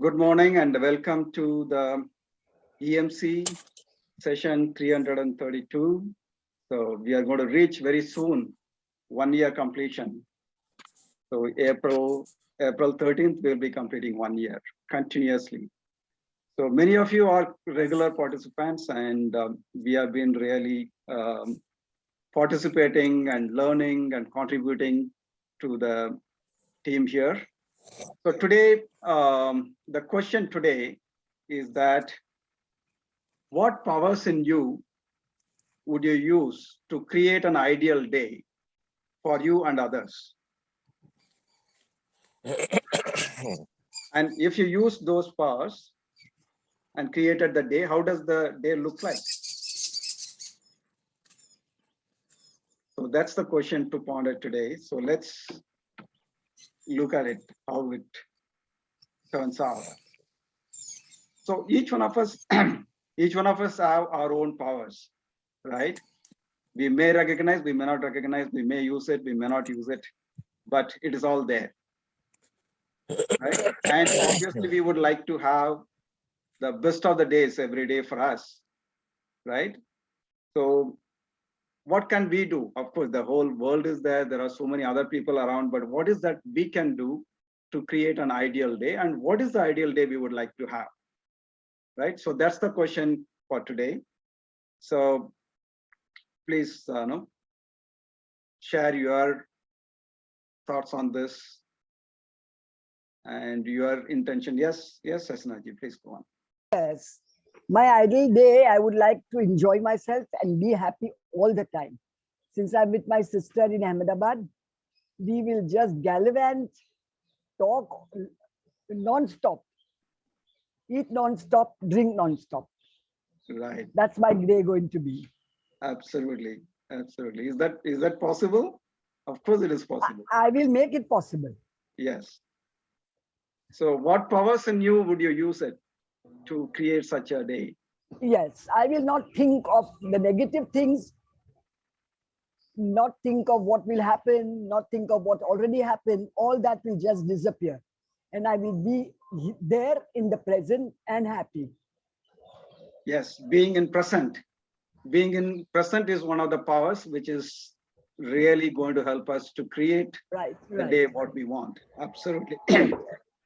Good morning and welcome to the EMC session 332. So we are going to reach very soon 1 year completion. So April 13th, we'll be completing 1 year continuously. So many of you are regular participants and we have been really participating and learning and contributing to the team here. So today, the question today is that what powers in you would you use to create an ideal day for you and others? And if you use those powers and created the day, how does the day look like? So that's the question to ponder today. So let's look at it, how it turns out. So each one of us have our own powers, right? We may recognize, we may not recognize, we may use it, we may not use it, but it is all there, right? And obviously we would like to have the best of the days every day for us, right? So what can we do? Of course, the whole world is there. There are so many other people around, but what is that we can do to create an ideal day? And what is the ideal day we would like to have, right? So that's the question for today. So please share your thoughts on this and your intention. Yes, Asnaji, please go on. Yes, my ideal day, I would like to enjoy myself and be happy all the time. Since I'm with my sister in Ahmedabad, we will just gallivant, talk non-stop, eat non-stop, drink non-stop. Right. That's my day going to be. Absolutely. Absolutely. Is that possible? Of course it is possible. I will make it possible. Yes. So what powers in you would you use it to create such a day? Yes, I will not think of the negative things, not think of what will happen, not think of what already happened. All that will just disappear. And I will be there in the present and happy. Yes, being in present. Being in present is one of the powers which is really going to help us to create the day what we want. Absolutely.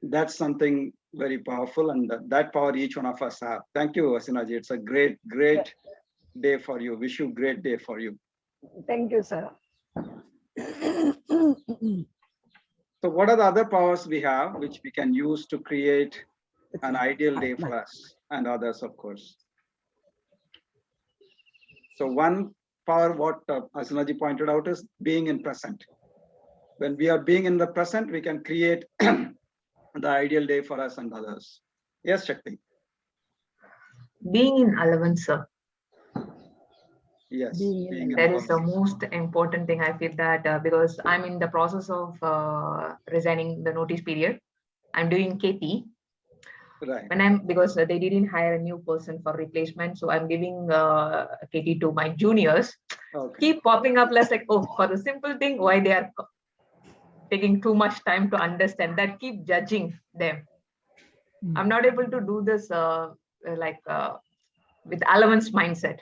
That's something very powerful, and that power each one of us have. Thank you, Asinaji. It's a great day for you. Wish you great day for you. Thank you, sir. So what are the other powers we have which we can use to create an ideal day for us and others, of course? So one power, what Asinaji pointed out, is being in present. When we are being in the present, we can create the ideal day for us and others. Yes, Shakti. Being in allowance, sir. Yes, that is the most important thing. I feel that because I'm in the process of resigning the notice period. I'm doing KT. Right. Because they didn't hire a new person for replacement, so I'm giving KT to my juniors. Okay. Keep popping up less like, oh, for the simple thing, why they are taking too much time to understand that. Keep judging them. I'm not able to do this with allowance mindset.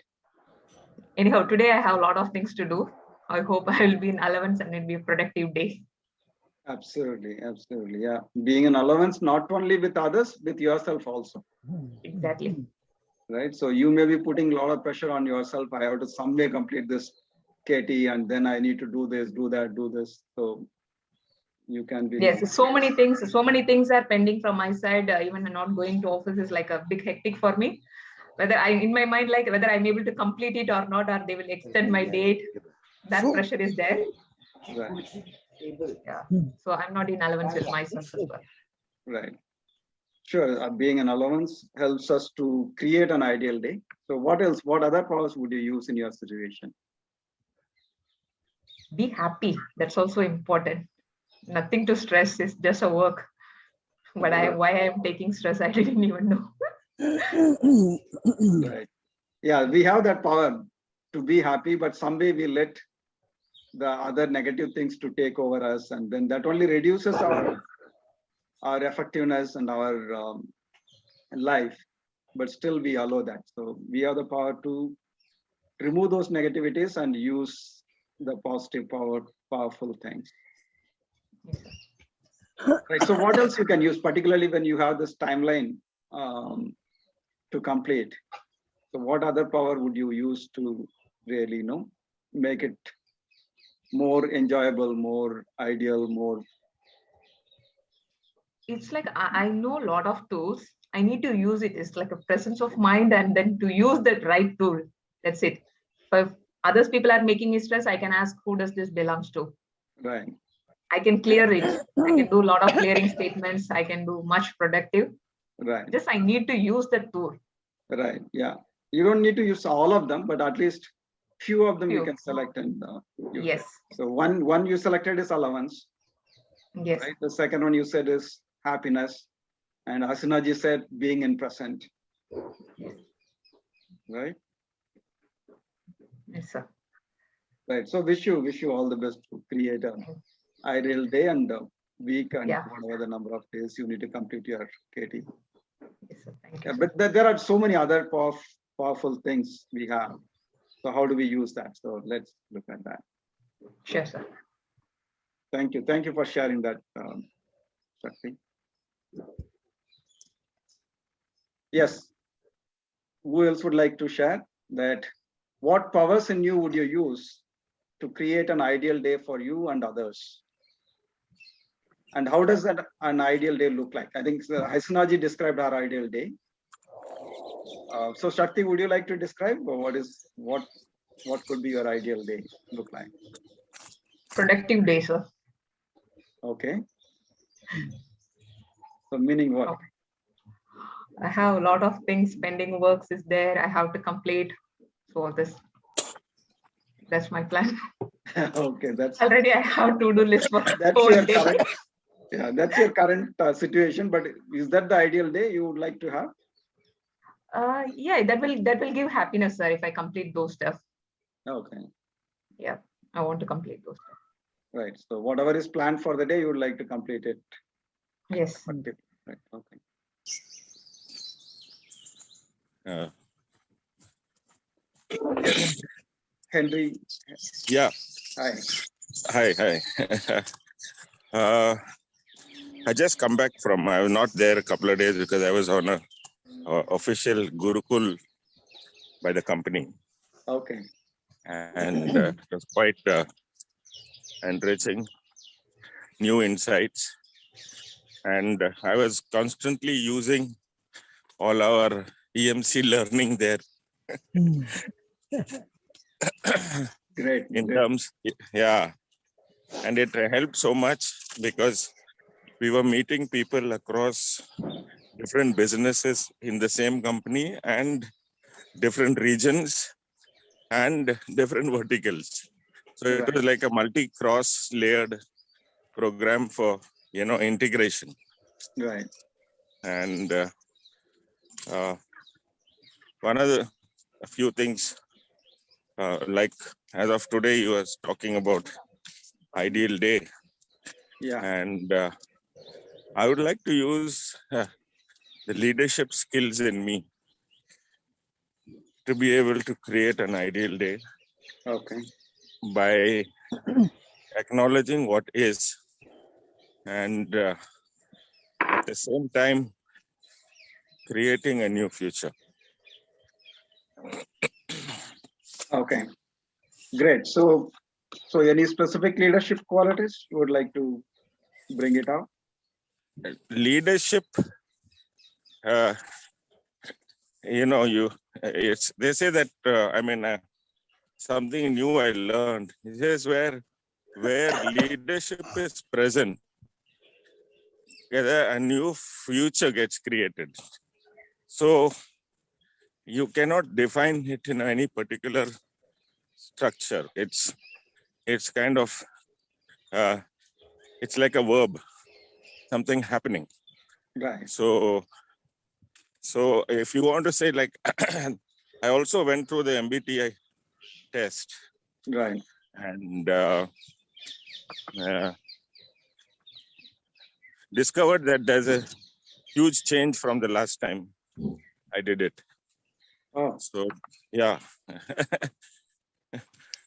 Anyhow, today I have a lot of things to do. I hope I will be in allowance and it'll be a productive day. Absolutely. Yeah. Being in allowance, not only with others, with yourself also. Exactly. Right. So you may be putting a lot of pressure on yourself. I have to some way complete this KT, and then I need to do this, do that, do this. So you can be. Yes, so many things are pending from my side. Even not going to office is like a big hectic for me. Whether in my mind, like whether I'm able to complete it or not, or they will extend my date. That pressure is there. Right. Yeah. So I'm not in allowance with myself as well. Right. Sure. Being an allowance helps us to create an ideal day. So what else? What other powers would you use in your situation? Be happy. That's also important. Nothing to stress. It's just a work. But why I'm taking stress, I didn't even know. Right. Yeah, we have that power to be happy, but someday we let the other negative things to take over us, and then that only reduces our our effectiveness and our life, but still we allow that. So we have the power to remove those negativities and use the positive powerful things. Yes, sir. Right. So what else you can use, particularly when you have this timeline to complete? So what other power would you use to really, make it more enjoyable, more ideal, more? It's like I know a lot of tools. I need to use it. It's like a presence of mind, and then to use that right tool. That's it. If others people are making me stress, I can ask who does this belongs to. Right. I can clear it. I can do a lot of clearing statements. I can do much productive. Right. Just I need to use the tool. Right. Yeah. You don't need to use all of them, but at least few of them you Few. can select and use. Yes. So one you selected is allowance. Yes. Right. The second one you said is happiness, and Hasinaji said being in present. Yes. Right. Yes, sir. Right. So wish you all the best to create an ideal day and week and Yeah. whatever the number of days you need to complete your KT. Yes, sir. Thank Yeah, you. but there are so many other powerful things we have. So how do we use that? So let's look at that. Sure, sir. Thank you. Thank you for sharing that, Shakti. Yes. Who else would like to share that? What powers in you would you use to create an ideal day for you and others? And how does that an ideal day look like? I think Hasinaji described our ideal day. So Shakti, would you like to describe what could be your ideal day look like? Productive day, sir. Okay. So meaning what? Okay. I have a lot of things pending works is there. I have to complete. So that's my plan. Okay, that's Already I have to-do list for your whole day. current. Yeah, that's your current situation. But is that the ideal day you would like to have? Yeah, that will give happiness, sir, if I complete those stuff. Okay. Yeah, I want to complete those stuff. Right. So whatever is planned for the day, you would like to complete it. Yes. Right. Okay. Yes. Henry. Yeah. Hi. Hi. I just come back from. I was not there a couple of days because I was on a official Gurukul by the company, Okay. and it was quite enriching, new insights, and I was constantly using all our EMC learning there. Great. In Great. terms, yeah, and it helped so much because we were meeting people across different businesses in the same company and different regions and different verticals. So it was like a multi-cross layered program for, integration. Right. And one of a few things, like as of today, you was talking about ideal day. Yeah. And I would like to use the leadership skills in me to be able to create an ideal day. Okay. By acknowledging what is, and at the same time creating a new future. Okay. Great. So any specific leadership qualities you would like to bring it out? Leadership, they say that something new I learned. This is where leadership is present, a new future gets created. So you cannot define it in any particular structure. It's kind of it's like a verb, something happening. Right. So if you want to say, like, I also went through the MBTI test. Right. And discovered that there's a huge change from the last time I did it. Oh, So, yeah.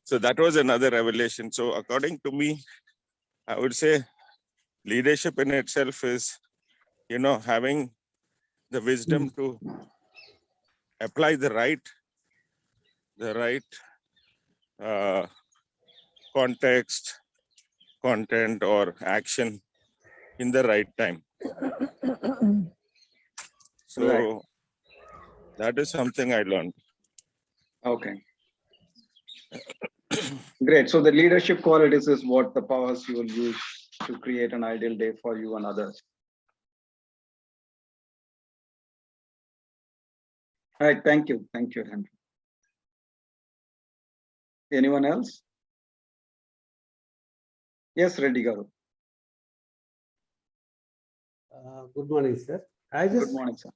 So that was another revelation. So according to me, I would say leadership in itself is, having the wisdom to apply the right context, content, or action in the right time. So Right. that is something I learned. Okay. Great. So the leadership qualities is what the powers you will use to create an ideal day for you and others. All right. Thank you. Thank you, Henry. Anyone else? Yes, Reddy Garu. Good morning, sir. I Good just, morning, sir.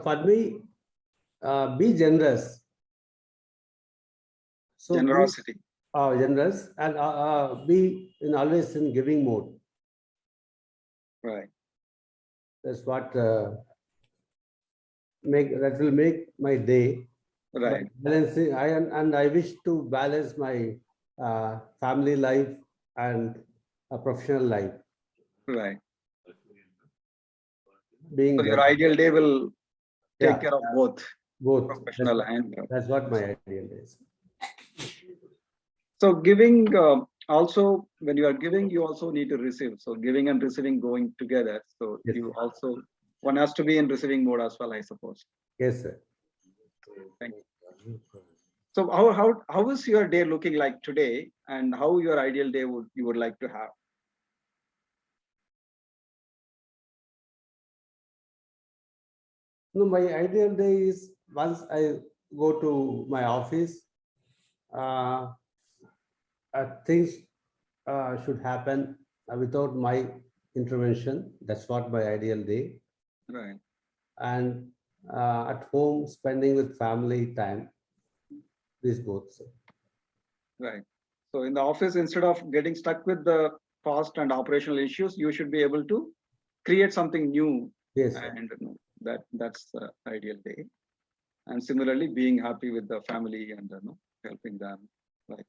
for me, be generous. So Generosity. Be generous and be always in giving mode. Right. That's what that will make my day. Right. But balancing, I wish to balance my family life and professional life. Right. Being So your generous. ideal day will take Yeah. care of both Both. professional and. That's what my ideal is. So giving also, when you are giving, you also need to receive. So giving and receiving going together. So Yes. you also, one has to be in receiving mode as well, I suppose. Yes, sir. Thank you. So how is your day looking like today, and how your ideal day you would like to have? No, my ideal day is once I go to my office, things should happen without my intervention. That's what my ideal day. Right. And at home, spending with family time. These both. Sir. Right. So in the office, instead of getting stuck with the cost and operational issues, you should be able to create something new. Yes, sir. And that's the ideal day. And similarly, being happy with the family and helping them. Right.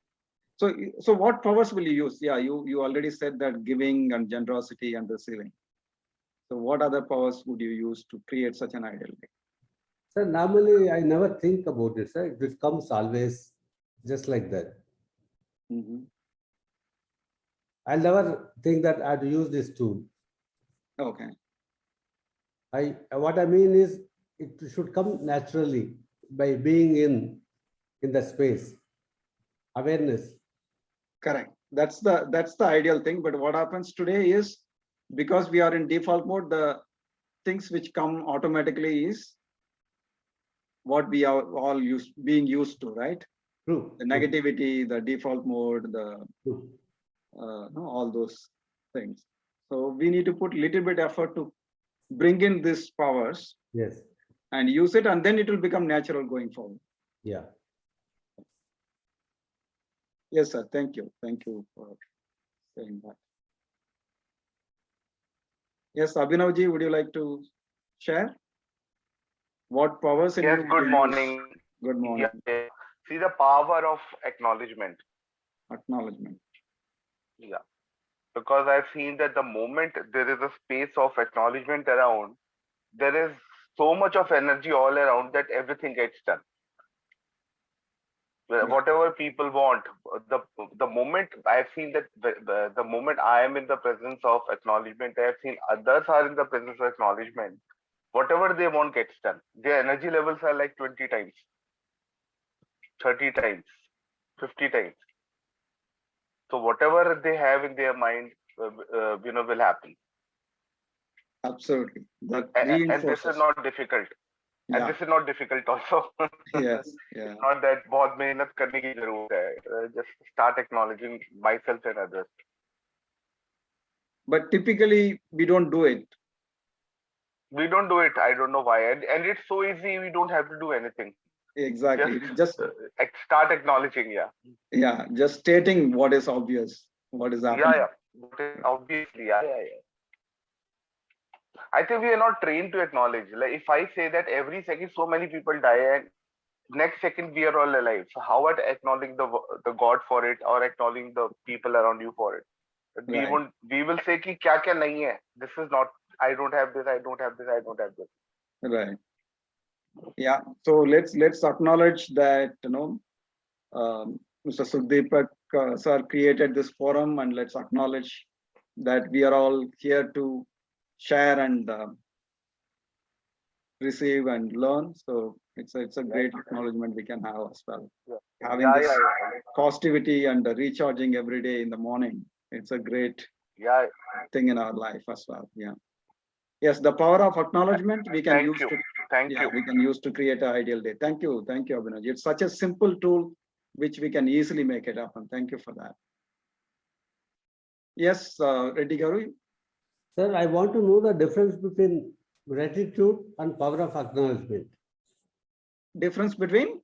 So what powers will you use? Yeah, you already said that giving and generosity and receiving. So what other powers would you use to create such an ideal day? Sir, normally I never think about it, sir. It comes always just like that. Mm-hmm. I'll never think that I'd use this tool. Okay. What I mean is it should come naturally by being in the space. Awareness. Correct. That's the ideal thing. But what happens today is, because we are in default mode, the things which come automatically is what we are all being used to, right? True. The negativity, the default mode, the True. all those things. So we need to put a little bit effort to bring in these powers. Yes. And use it, and then it will become natural going forward. Yeah. Yes, sir. Thank you. Thank you for saying that. Yes, Abhinavji, would you like to share what powers in Yes, you? good morning. Good morning. Yeah. See the power of acknowledgement. Acknowledgement. Yeah. Because I've seen that the moment there is a space of acknowledgement around, there is so much of energy all around that everything gets done. Whatever people want, the moment I've seen that the moment I am in the presence of acknowledgement, I've seen others are in the presence of acknowledgement. Whatever they want gets done. Their energy levels are like 20 times, 30 times, 50 times. So whatever they have in their mind, will happen. Absolutely. That And this is not difficult. Yeah. And this is not difficult also. Yes. Yeah. It's not that बहुत मेहनत करने की जरूरत है. Just start acknowledging myself and others. But typically we don't do it. We don't do it. I don't know why. And it's so easy. We don't have to do anything. Exactly. Just start acknowledging. Yeah. Yeah. Just stating what is obvious, what is happening. Yeah. Obviously. Yeah. I think we are not trained to acknowledge. Like if I say that every second so many people die and next second we are all alive. So how about acknowledging the God for it or acknowledging the people around you for it? Right. We will say ki kya kya nahi hai. This is not, I don't have this, I don't have this, I don't have this. Right. Yeah. So let's acknowledge that, Mr. Sukhdeepak sir created this forum, and let's acknowledge that we are all here to share and receive and learn. So it's a great acknowledgement we can have as well. Yeah. Having this positivity and recharging every day in the morning, it's a great Yeah. thing in our life as well. Yeah. Yes, the power of acknowledgement we can Thank use you. to Thank you. we can use to create an ideal day. Thank you, Abhinav. It's such a simple tool which we can easily make it happen. Thank you for that. Yes, Reddy Garu. Sir, I want to know the difference between gratitude and power of acknowledgement. Difference between?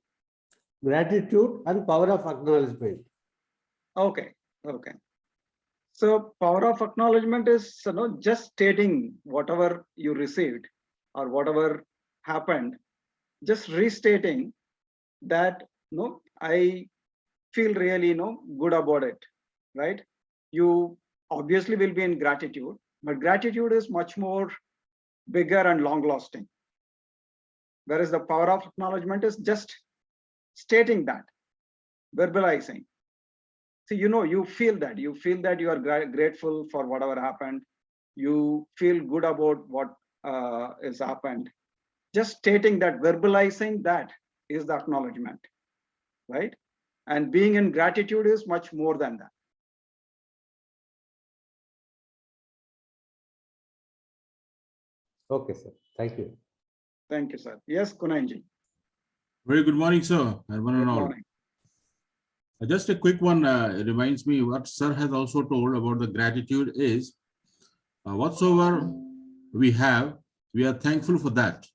Gratitude and power of acknowledgement. Okay. So power of acknowledgement is just stating whatever you received or whatever happened, just restating that I feel really good about it, right? You obviously will be in gratitude, but gratitude is much more bigger and long lasting. Whereas the power of acknowledgement is just stating that, verbalizing. So you feel that you are grateful for whatever happened. You feel good about what has happened. Just stating that, verbalizing that is the acknowledgement, right? And being in gratitude is much more than that. Okay, sir. Thank you. Thank you, sir. Yes, Kunanji. Very good morning, sir. One and Good all. morning. Just a quick one reminds me what sir has also told about the gratitude is whatsoever we have, we are thankful for that.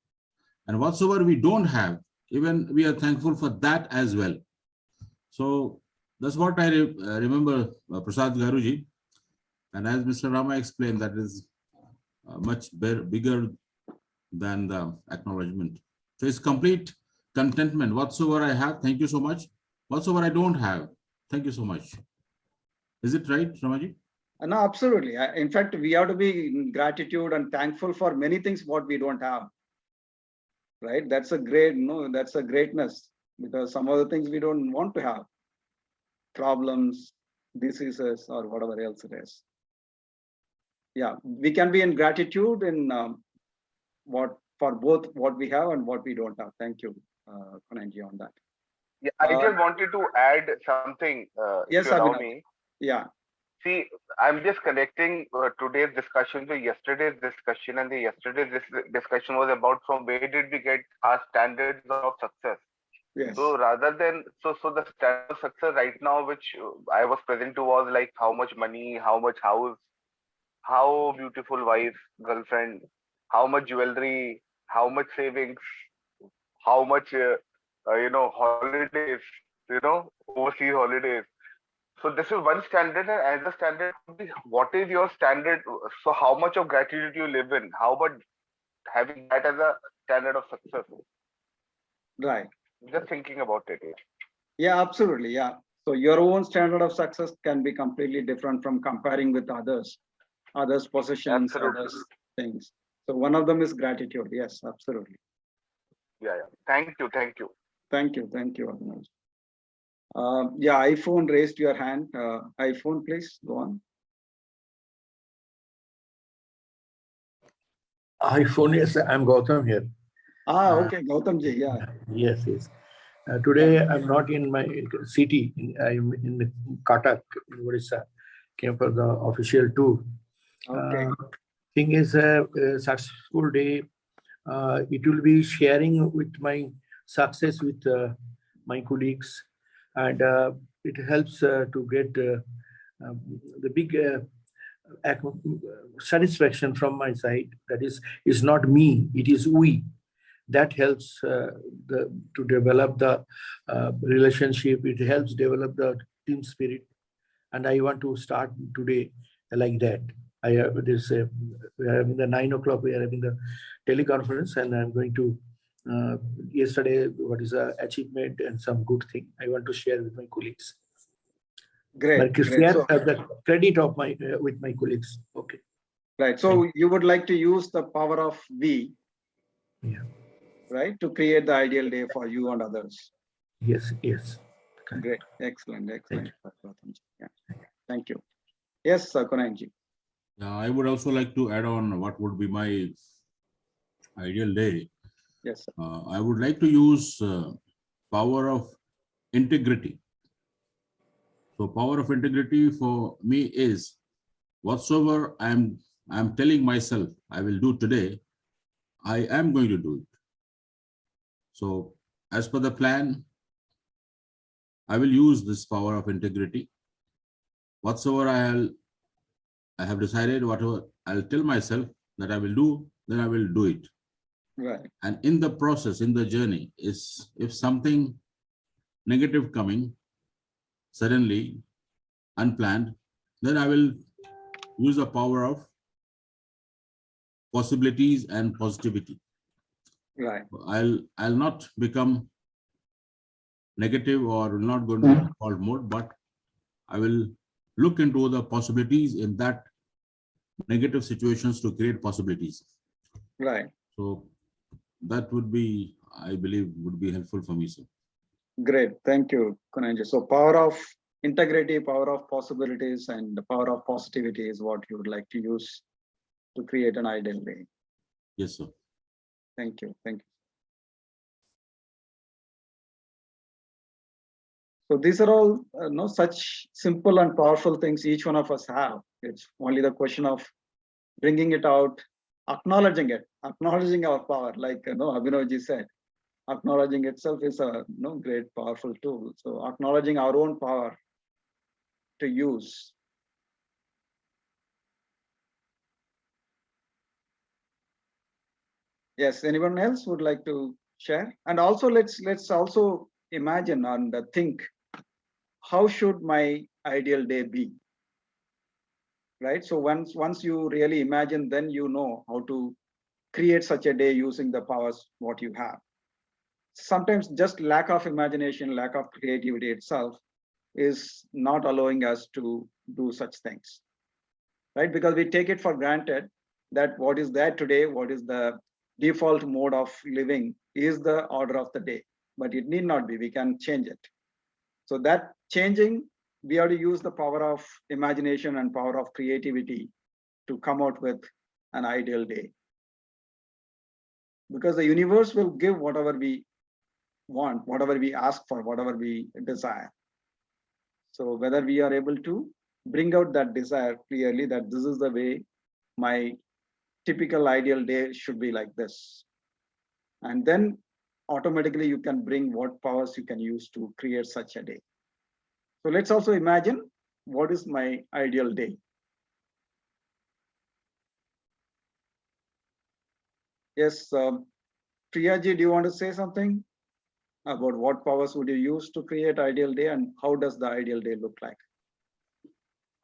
And whatsoever we don't have, even we are thankful for that as well. So that's what I remember Prasad Garuji. And as Mr. Rama explained, that is much bigger than the acknowledgement. So it's complete contentment. Whatsoever I have, thank you so much. Whatsoever I don't have, thank you so much. Is it right, Ramaji? No, absolutely. In fact, we have to be in gratitude and thankful for many things what we don't have. Right? That's a that's a greatness, because some of the things we don't want to have. Problems, diseases, or whatever else it is. Yeah, we can be in gratitude in for both what we have and what we don't have. Thank you, Kunanji, on that. Yeah, I just wanted to add something, yes, if you allow Abhinav. me. Yeah. See, I'm just connecting today's discussion to yesterday's discussion, and the yesterday's discussion was about from where did we get our standards of success. Yes. So rather than so the standard of success right now, which I was present to, was like how much money, how much house, how beautiful wife, girlfriend, how much jewelry, how much savings, how much holidays, overseas holidays. So this is one standard, and as a standard, what is your standard? So how much of gratitude you live in? How about having that as a standard of success? Right. Just thinking about it. Yeah, absolutely. Yeah. So your own standard of success can be completely different from comparing with others' possessions, Absolutely. others' things. So one of them is gratitude. Yes, absolutely. Yeah. Thank you. Thank you, Abhinav. Yeah, iPhone raised your hand. iPhone, please go on. iPhone, yes, I'm Gautam here. Okay, Gautam ji, yeah. Yes. Today I'm not in my city. I'm in Cuttack, in Odisha. Came for the official tour. Okay. Thing is a successful day. It will be sharing with my success with my colleagues, and it helps to get the big satisfaction from my side. That is not me, it is we. That helps to develop the relationship. It helps develop the team spirit, and I want to start today like that. I have this. We are having the 9 o'clock. We are having the teleconference, and I'm going to. Yesterday, what is the achievement and some good thing I want to share with my colleagues. Great. But Great. share So, the credit of my with my colleagues. Okay. right. So you would like to use the power of we, Yeah. right, to create the ideal day for you and others. Yes. Yes. Correct. Great. Excellent. Excellent. you. Yeah. Thank you. Yes, Kunalji. I would also like to add on what would be my ideal day. Yes, sir. I would like to use power of integrity. So power of integrity for me is whatsoever I'm telling myself I will do today, I am going to do it. So as per the plan, I will use this power of integrity. Whatsoever I have decided, whatever I'll tell myself that I will do, then I will do it. Right. And in the process, in the journey, is if something negative coming suddenly, unplanned, then I will use the power of possibilities and positivity. Right. I'll not become negative or will not go into default mode, but I will look into the possibilities in that negative situations to create possibilities. Right. So that would be, I believe, would be helpful for me, sir. Great. Thank you, Kunanji. So power of integrity, power of possibilities, and the power of positivity is what you would like to use to create an ideal day. Yes, sir. Thank you. Thank you. So these are all no such simple and powerful things each one of us have. It's only the question of bringing it out, acknowledging it, acknowledging our power. Like Abhinavji said, acknowledging itself is a great powerful tool. So acknowledging our own power to use. Yes, anyone else would like to share? And also let's also imagine and think, how should my ideal day be? Right. So once you really imagine, then you know how to create such a day using the powers what you have. Sometimes just lack of imagination, lack of creativity itself is not allowing us to do such things, right? Because we take it for granted that what is there today, what is the default mode of living is the order of the day, but it need not be. We can change it. So that changing, we have to use the power of imagination and power of creativity to come out with an ideal day. Because the universe will give whatever we want, whatever we ask for, whatever we desire. So whether we are able to bring out that desire clearly, that this is the way my typical ideal day should be like this. And then automatically you can bring what powers you can use to create such a day. So let's also imagine, what is my ideal day? Yes, Priyaji, do you want to say something about what powers would you use to create ideal day and how does the ideal day look like?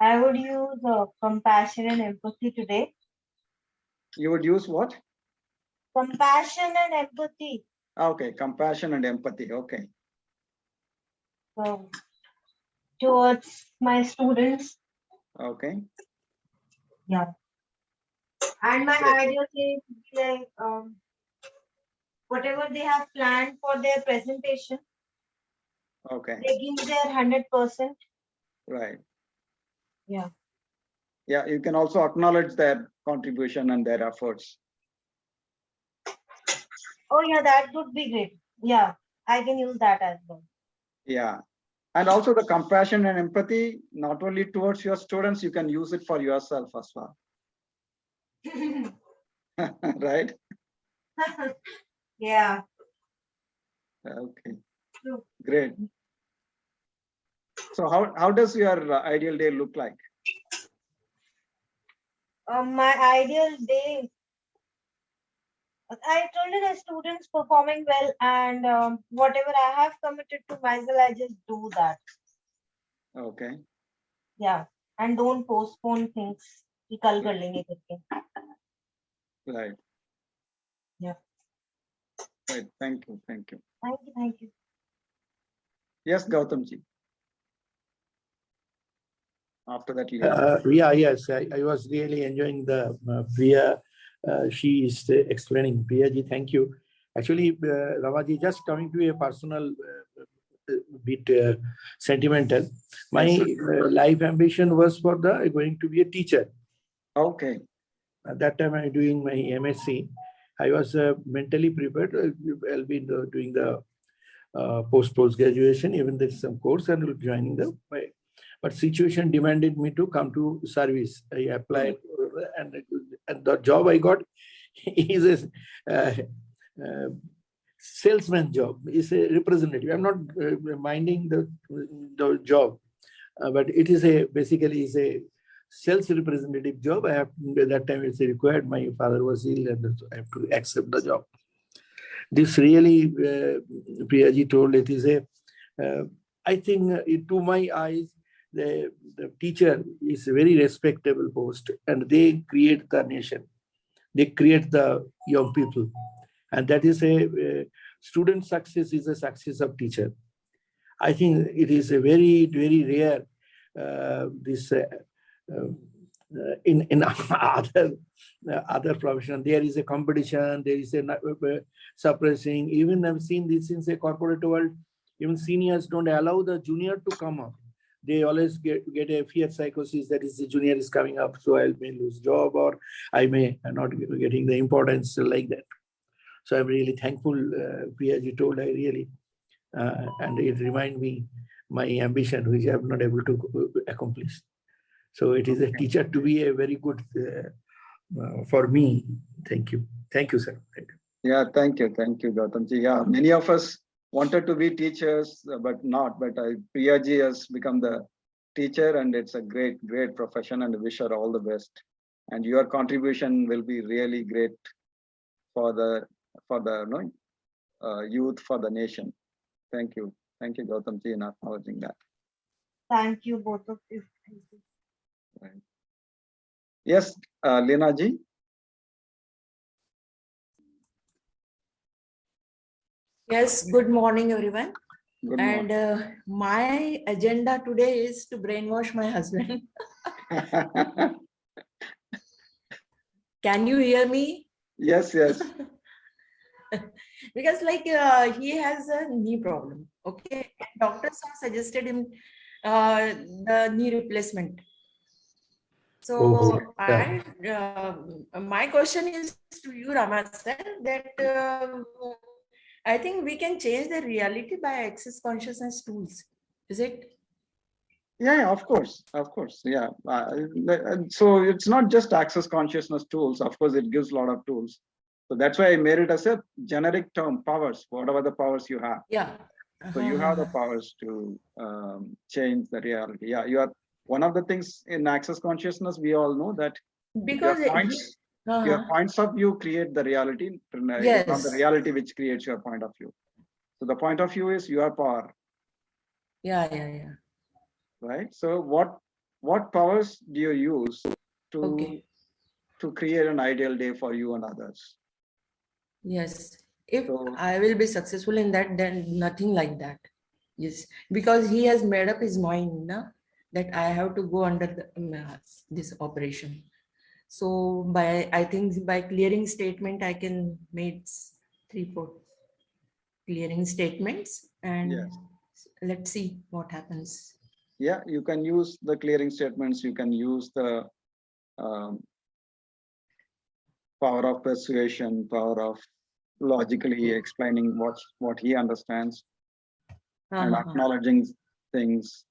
I would use compassion and empathy today. You would use what? Compassion and empathy. Okay, compassion and empathy. Okay. So, towards my students. Okay. Yeah. And my ideal day would be like whatever they have planned for their presentation. Okay. They give their 100%. Right. Yeah. Yeah, you can also acknowledge their contribution and their efforts. Oh yeah, that would be great. Yeah, I can use that as well. Yeah. And also the compassion and empathy, not only towards your students, you can use it for yourself as well. Right? Yeah. Okay. True. Great. So how does your ideal day look like? My ideal day, I told you the students performing well, and whatever I have committed to myself, I just do that. Okay. Yeah, and don't postpone things. कि कल कर लेंगे करके. Right. Yeah. Right. Thank you. Thank you. Thank you. Yes, Gautam ji. After that, Leena. Yes, I was really enjoying the Priya. She is explaining. Priya ji, thank you. Actually, Ramaji, just coming to a personal bit sentimental. My life ambition was for going to be a teacher. Okay. At that time, I'm doing my MSc. I was mentally prepared. I'll be doing the post graduation, even there's some course, and joining the. But situation demanded me to come to service. I applied, and the job I got is a salesman job. Is a representative. I'm not minding the job, but it is basically is a sales representative job. I have at that time it's required. My father was ill, and I have to accept the job. This really, Priyaji told, it is I think to my eyes, the teacher is a very respectable post, and they create the nation. They create the young people. And that is a student success is a success of teacher. I think it is a very, very rare in other profession. There is a competition, there is a suppressing. Even I've seen this in a corporate world, even seniors don't allow the junior to come up. They always get a fear psychosis that is the junior is coming up, so I may lose job, or I may not getting the importance like that. So I'm really thankful, Priyaji told, I really, and it reminded me my ambition, which I have not able to accomplish. So it is a teacher to be a very good for me. Thank you. Thank you, sir. Thank you. Yeah, thank you. Thank you, Gautam ji. Yeah, many of us wanted to be teachers, but not. But Priya ji has become the teacher, and it's a great, great profession, and I wish her all the best. And your contribution will be really great for the youth, for the nation. Thank you. Thank you, Gautam ji, in acknowledging that. Thank you, both of you. Thank you. Right. Yes, Leena ji. Yes, good morning, everyone. Good morning. And my agenda today is to brainwash my husband. Can you hear me? Yes, yes. Because he has a knee problem. Okay, doctors have suggested him the knee replacement. So my question is to you, Rama sir, that I think we can change the reality by access consciousness tools. Is it? Yeah, of course, yeah. So it's not just access consciousness tools. Of course, it gives a lot of tools. So that's why I made it as a generic term, powers, whatever the powers you have. Yeah. So you have the powers to change the reality. Yeah, you are one of the things in access consciousness. We all know that because your points of view create the reality. Yes. It's not the reality which creates your point of view. So the point of view is your power. Yeah. Right. So what powers do you use to create an ideal day for you and others? Yes. If I will be successful in that, then nothing like that. Yes, because he has made up his mind that I have to go under this operation. So I think by clearing statement, I can make 3-4 clearing statements, and let's see what happens. Yeah, you can use the clearing statements. You can use the power of persuasion, power of logically explaining what he understands, and acknowledging things,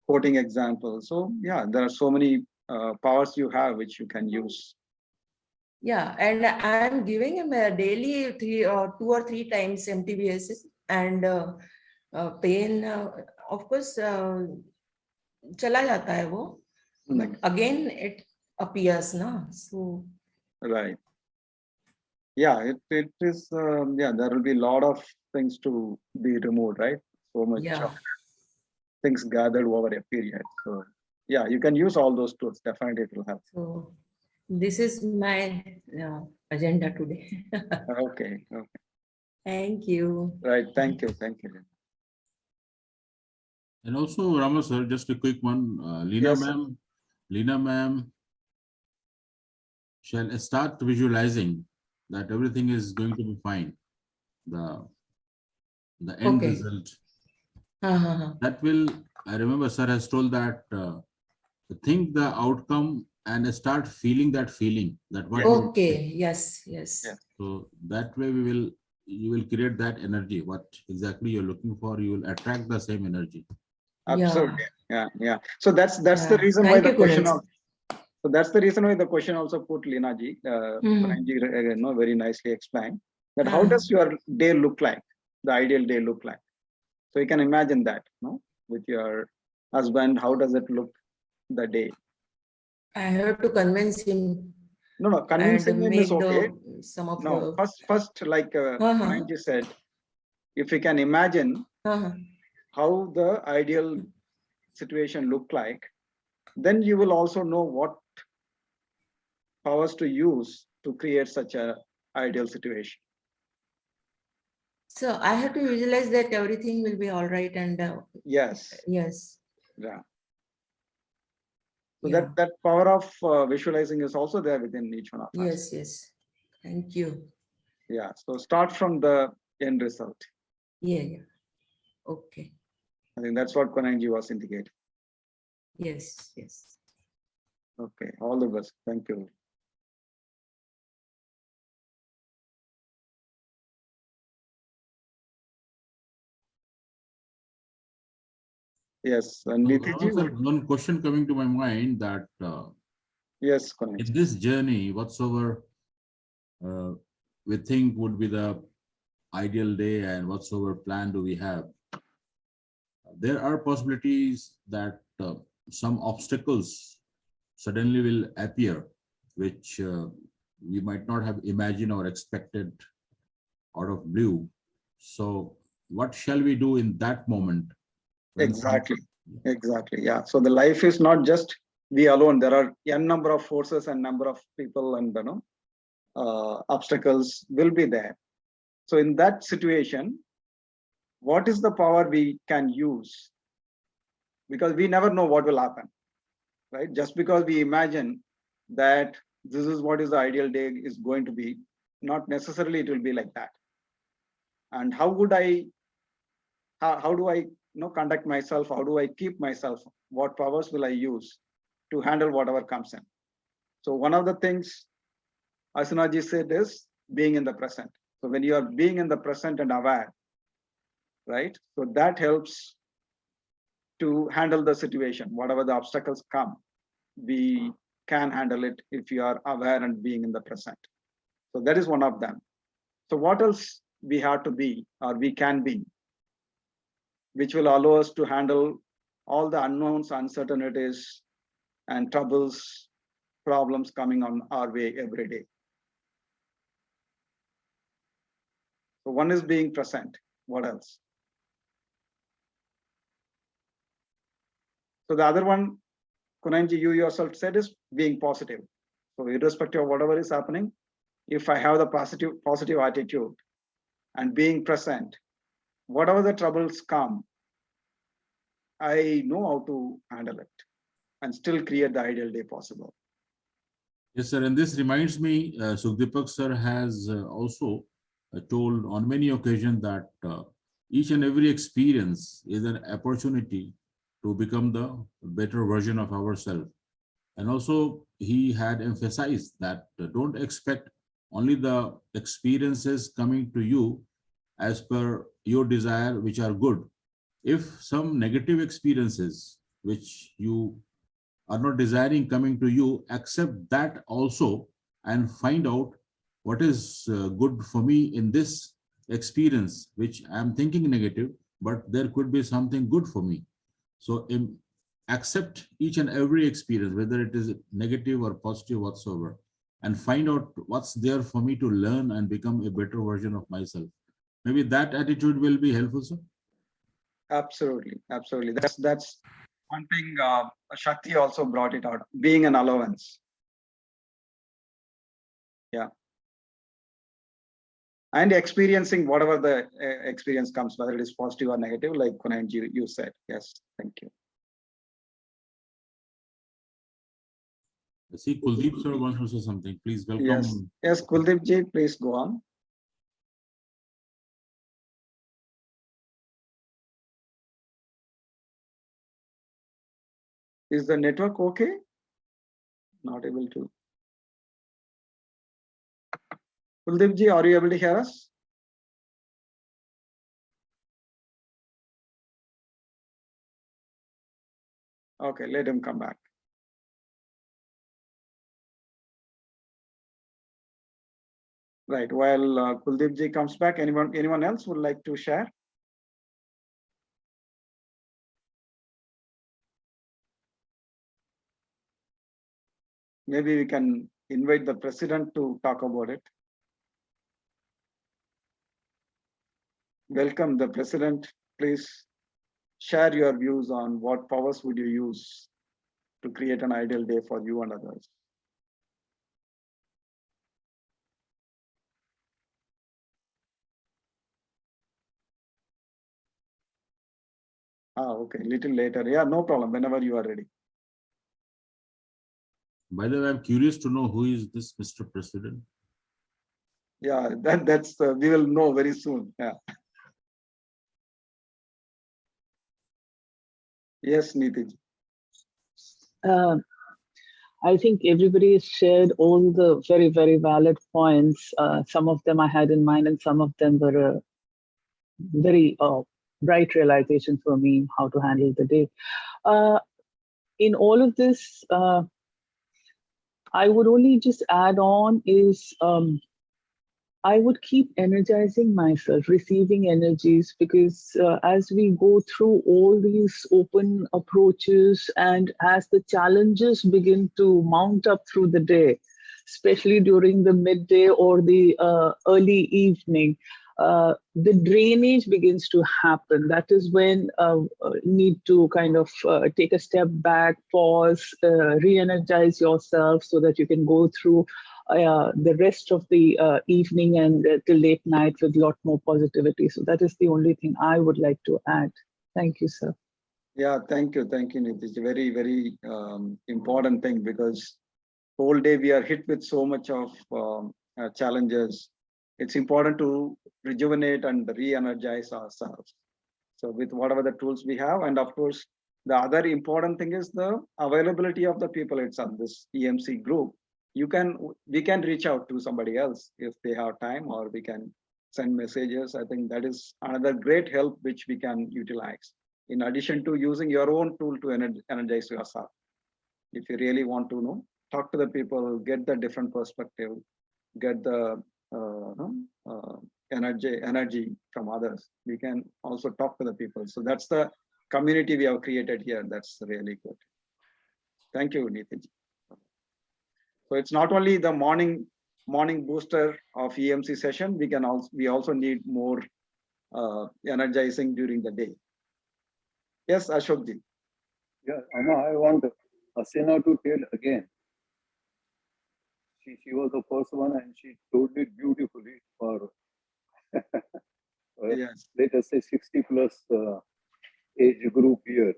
quoting examples. So yeah, there are so many powers you have which you can use. Yeah, and I'm giving him a daily 2 or 3 times MTBS, and pain, of course, chala jata hai wo, but again it appears so. Right. Yeah, it is. Yeah, there will be a lot of things to be removed, right? So much of things gathered over a period. So Yeah, you can use all those tools. Definitely, it will help. So this is my agenda today. Okay. Okay. Thank you. Right. Thank you. Thank you. And also, Rama sir, just a quick one. Yes, sir. Leena ma'am shall start visualizing that everything is going to be fine. The end Okay. result. Uh-huh. That will, I remember sir has told that think the outcome and start feeling that feeling. That what you Okay. Yes. Yes. Yeah. So that way you will create that energy. What exactly you're looking for, you will attract the same energy. Absolutely. Yeah. Yeah. So that's the Yeah. reason why Thank the you, question. Kunal. So that's the reason why the question also put Leena ji, Mhm. very nicely explained that how does your day look like, the ideal day look like? So you can imagine that, no, with your husband, how does it look the day? I have to convince him No, and convincing him is make okay. some of No, the. first, like Uh-huh. Ji said, if you can imagine Uh-huh. how the ideal situation look like, then you will also know what powers to use to create such a ideal situation. So I have to visualize that everything will be all right and Yes. yes. Yeah. So Yeah. that power of visualizing is also there within each one of us. Yes. Yes. Thank you. Yeah. So start from the end result. Yeah. Yeah. Okay. I think that's what Kunal ji was indicating. Yes. Yes. Okay. All the best. Thank you. Yes. And So, Niti ji, Rama sir, one question coming to my mind that yes, Kunal ji. in this journey, whatsoever we think would be the ideal day and whatsoever plan do we have, there are possibilities that some obstacles suddenly will appear, which we might not have imagined or expected out of blue. So what shall we do in that moment? Exactly. Exactly. Yeah. So the life is not just we alone. There are n number of forces and number of people and obstacles will be there. So in that situation, what is the power we can use? Because we never know what will happen, right? Just because we imagine that this is what is the ideal day is going to be, not necessarily it will be like that. And how do I conduct myself? How do I keep myself? What powers will I use to handle whatever comes in? So one of the things Asuna ji said is being in the present. So when you are being in the present and aware, right? So that helps to handle the situation. Whatever the obstacles come, we can handle it if you are aware and being in the present. So that is one of them. So what else we have to be or we can be, which will allow us to handle all the unknowns, uncertainties, and troubles, problems coming on our way every day. So one is being present. What else? So the other one, Kunanji, you yourself said is being positive. So irrespective of whatever is happening, if I have the positive attitude and being present, whatever the troubles come, I know how to handle it and still create the ideal day possible. Yes, sir. And this reminds me, Sukhdeepak sir has also told on many occasions that each and every experience is an opportunity to become the better version of ourselves. And also, he had emphasized that don't expect only the experiences coming to you as per your desire, which are good. If some negative experiences which you are not desiring coming to you, accept that also and find out what is good for me in this experience, which I'm thinking negative, but there could be something good for me. So accept each and every experience, whether it is negative or positive whatsoever, and find out what's there for me to learn and become a better version of myself. Maybe that attitude will be helpful, sir. Absolutely, absolutely. That's one thing Shakti also brought it out, being an allowance. Yeah. And experiencing whatever the experience comes, whether it is positive or negative, like Kunal, you said. Yes, thank you. I see Kuldeep sir wants to say something. Please welcome. Yes, yes, Kuldeep ji, please go on. Is the network okay? Not able to. Kuldeep ji, are you able to hear us? Okay, let him come back. Right, while Kuldeep ji comes back, anyone else would like to share? Maybe we can invite the president to talk about it. Welcome the president. Please share your views on what powers would you use to create an ideal day for you and others. Okay, little later. Yeah, no problem. Whenever you are ready. By the way, I'm curious to know who is this Mr. President? Yeah, that's we will know very soon. Yeah. Yes, Nitij. I think everybody has shared all the very, very valid points. Some of them I had in mind, and some of them were very bright realization for me how to handle the day. In all of this, I would only just add on is I would keep energizing myself, receiving energies, because as we go through all these open approaches and as the challenges begin to mount up through the day, especially during the midday or the early evening, the drainage begins to happen. That is when need to kind of take a step back, pause, re-energize yourself so that you can go through the rest of the evening and till late night with a lot more positivity. So that is the only thing I would like to add. Thank you, sir. Yeah, thank you, Nitish. Very, very important thing, because whole day we are hit with so much of challenges. It's important to rejuvenate and re-energize ourselves. So with whatever the tools we have, and of course, the other important thing is the availability of the people itself. This EMC group, we can reach out to somebody else if they have time, or we can send messages. I think that is another great help which we can utilize, in addition to using your own tool to energize yourself. If you really want to know, talk to the people, get the different perspective, get the energy from others. We can also talk to the people. So that's the community we have created here. That's really good. Thank you, Nitish. So it's not only the morning booster of EMC session. We also need more energizing during the day. Yes, Ashokji. Yeah, Amma, I want Asena to tell again. She was the first one, and she told it beautifully for yes. Let us say 60+ age group here.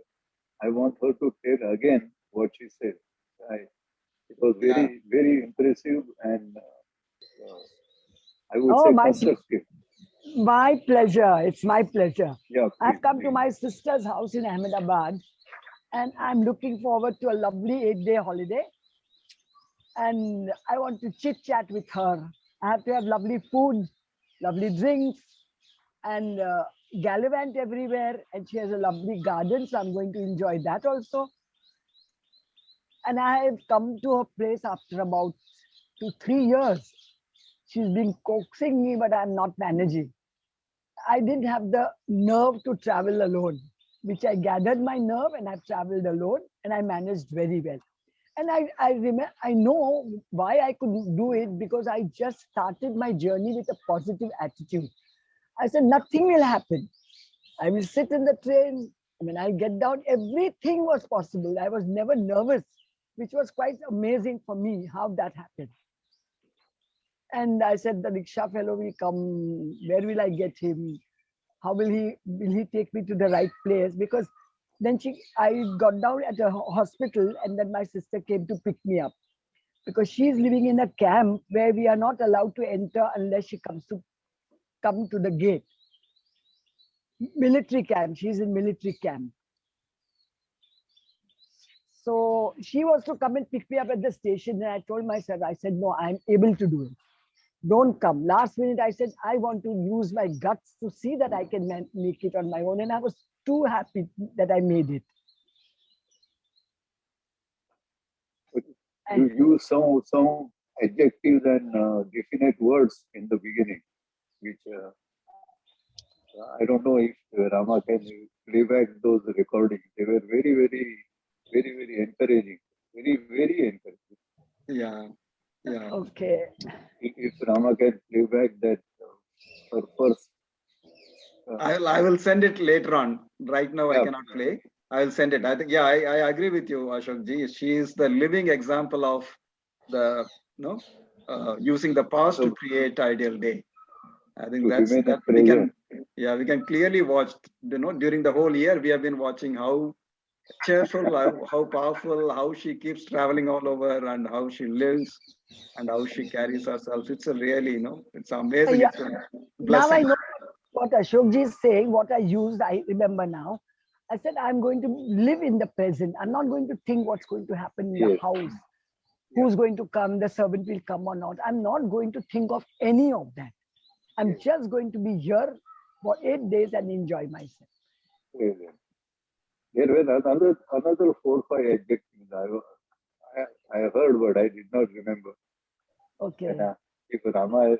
I want her to tell again what she said. It was very, very impressive, and I would say constructive. My pleasure. It's my pleasure. Yeah, I've come to my sister's house in Ahmedabad, and I'm looking forward to a lovely 8-day holiday. And I want to chit chat with her. I have to have lovely food, lovely drinks, and gallivant everywhere. And she has a lovely garden, so I'm going to enjoy that also. And I have come to her place after about 2-3 years. She's been coaxing me, but I'm not managing. I didn't have the nerve to travel alone, which I gathered my nerve and I've traveled alone, and I managed very well. And I know why I could do it, because I just started my journey with a positive attitude. I said, nothing will happen. I will sit in the train, When I get down, everything was possible. I was never nervous, which was quite amazing for me how that happened. And I said, the rickshaw fellow will come. Where will I get him? How will he take me to the right place? Because then I got down at a hospital, and then my sister came to pick me up, because she's living in a camp where we are not allowed to enter unless she come to the gate. Military camp. She's in military camp. So she was to come and pick me up at the station, and I told myself, I said, no, I'm able to do it. Don't come. Last minute, I said, I want to use my guts to see that I can make it on my own. And I was too happy that I made it. You use some adjectives and definite words in the beginning, which I don't know if Rama can play back those recordings. They were very, very, very, very encouraging. Very, very encouraging. Yeah. Yeah. Okay. If Rama can play back that first. I will send it later on. Right now, I cannot play. I will send it. I think, yeah, I agree with you, Ashok ji. She is the living example of the, using the past to create ideal day. I think that we can clearly watch, during the whole year, we have been watching how cheerful, how powerful, how she keeps traveling all over, and how she lives and how she carries herself. It's a really, it's amazing. Yeah. It's a Now I blessing. know what Ashok ji is saying, what I used, I remember now. I said, I'm going to live in the present. I'm not going to think what's going to happen in the house. Who's going to come, the servant will come or not. I'm not going to think of any of that. I'm just going to be here for 8 days and enjoy myself. There were another 4 or 5 adjectives I heard, but I did not remember. Okay. And, if Rama,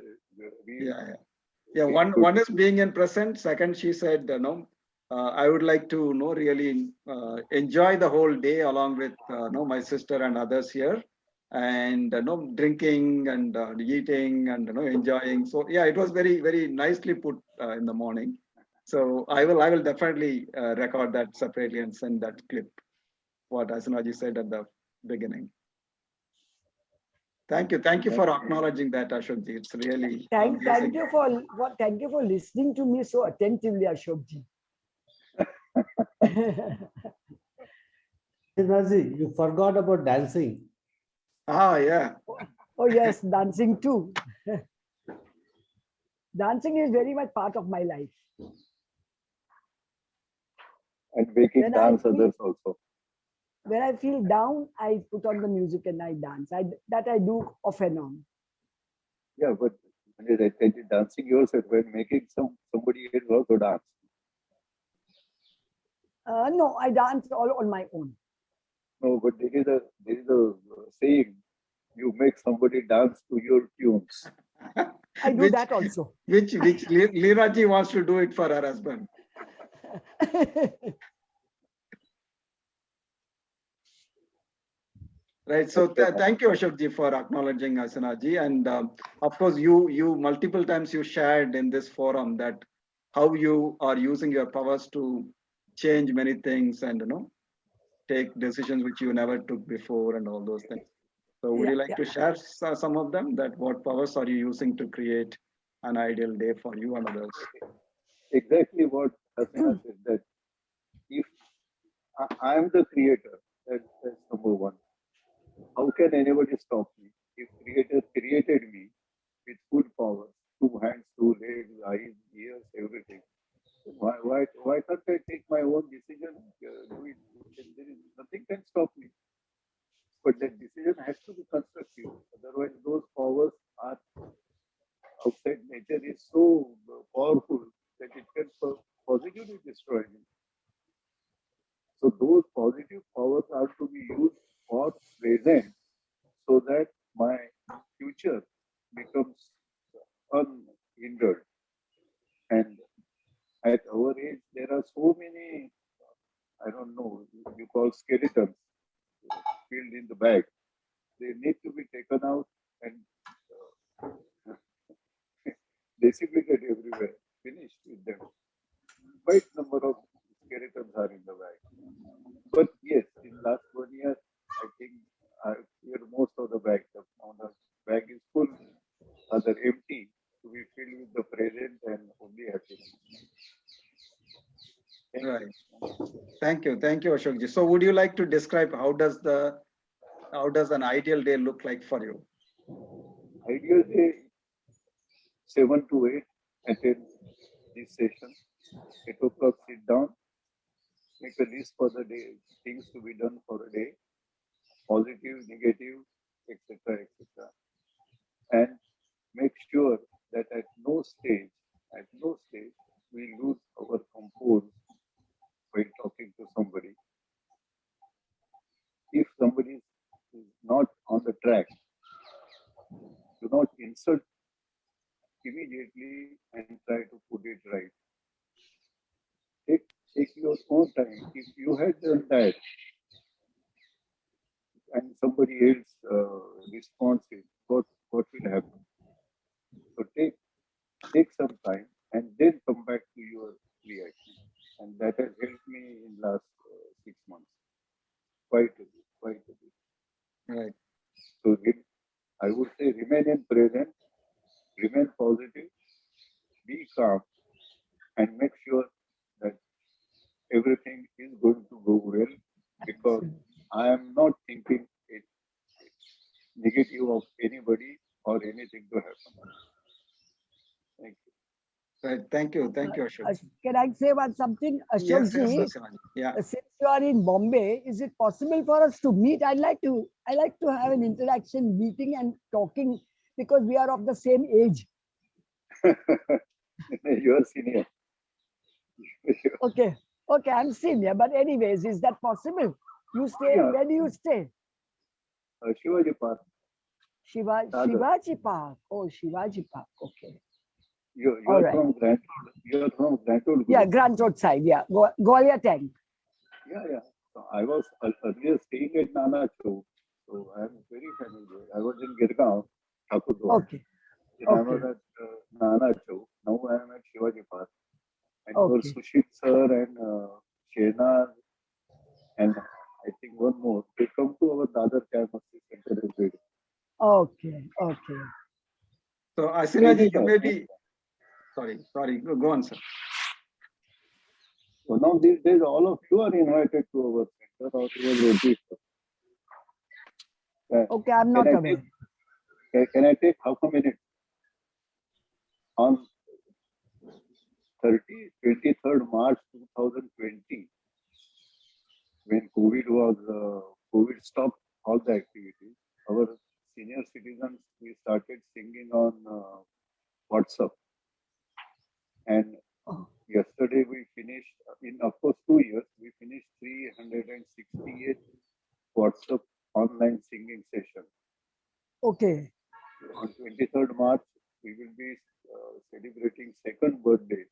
one is being in present. Second, she said, I would like to really enjoy the whole day along with my sister and others here, and drinking and eating and enjoying. So yeah, it was very, very nicely put in the morning. So I will definitely record that separately and send that clip, what Asanaji said at the beginning. Thank you for acknowledging that, Ashok ji. It's really thank you for listening to me so attentively, Ashok ji. Nazi, you forgot about dancing. Ah, yeah. Oh yes, dancing too. Dancing is very much part of my life. And making dance others also. When I feel down, I put on the music and I dance. That I do off and on. Yeah, but when I tell you dancing yourself, when making somebody else also dance. No, I dance all on my own. No, but there is a saying, you make somebody dance to your tunes. I do that also. Which Leeraji wants to do it for her husband. Right. So thank you, Ashok ji, for acknowledging Asana ji. And of course, you multiple times you shared in this forum that how you are using your powers to change many things and take decisions which you never took before and all those things. So would you like to share some of them? That what powers are you using to create an ideal day for you and others? Exactly what Asana said, that if I am the creator, that's number one. How can anybody stop me? If Creator created me with full power, 2 hands, 2 legs, eyes, ears, everything, why can't I take my own decision? Do it? Nothing can stop me. But that decision has to be constructive. Otherwise, those powers are outside nature is so powerful that it can positively destroy me. So those positive powers are to be used for present, so that my future becomes unhindered. And at our age, there are so many, I don't know, you call skeletons filled in the bag. They need to be taken out and dissipated everywhere, finished with them. Quite number of skeletons are in the empty to be filled with the present and only happiness. Thank you. Right. Thank you, Ashokji. So would you like to describe how does an ideal day look like for you? Ideal day, 7 to 8, attend this session. 8 o'clock, sit down, make a list for the day, things to be done for a day, positive, negative, etc., etc. And make sure that at no stage, we lose our composure while talking to somebody. If somebody is not on the track, do not insult immediately and try to put it right. Take your own time. If you had done that and somebody else responds, what will happen? So take some time and then come back to your reaction. And that has helped me in last 6 months. Quite a bit. Right. So I would say remain in present, remain positive, be calm, and make sure that everything is going to go well, because I am not thinking it negative of anybody or anything to happen. Thank you. Right. Thank you, Ashok. Can I say something, Yes, yes, Ashokji? Narasimhan. Yeah. Since you are in Bombay, is it possible for us to meet? I like to have an interaction, meeting and talking, because we are of the same age. You are senior. Okay, I'm senior, but anyways, is that possible? You stay, Yeah. where do you stay? Shivaji Park. Shivaji Park. Oh, Shivaji Park. Okay. You All are right. from Grant Road. You are from Grant Road. Yeah, Group. Grant Road side. Yeah, Gwalior Tank. Yeah. So I was earlier staying at Nana Chowk. So I am very familiar. I was in Girgaon, Thakurdwar. Okay. Then I was at Nana Chowk. Now I am at Shivaji Park. And for Sushit sir and Shehnaz and I think one more, they come to our Dadar Masti Center every day. Okay. So Asinaji, you may be, sorry, go on, sir. So now these days, all of you are invited to our center or to our Rotary Club. Okay, I'm not aware. Can I take half a minute? On 23rd March 2020, when COVID stopped all the activities, our senior citizens, we started singing on WhatsApp. And yesterday we finished, in of course 2 years, we finished 368 WhatsApp online singing sessions. Okay. On 23rd March, we will be celebrating second birthday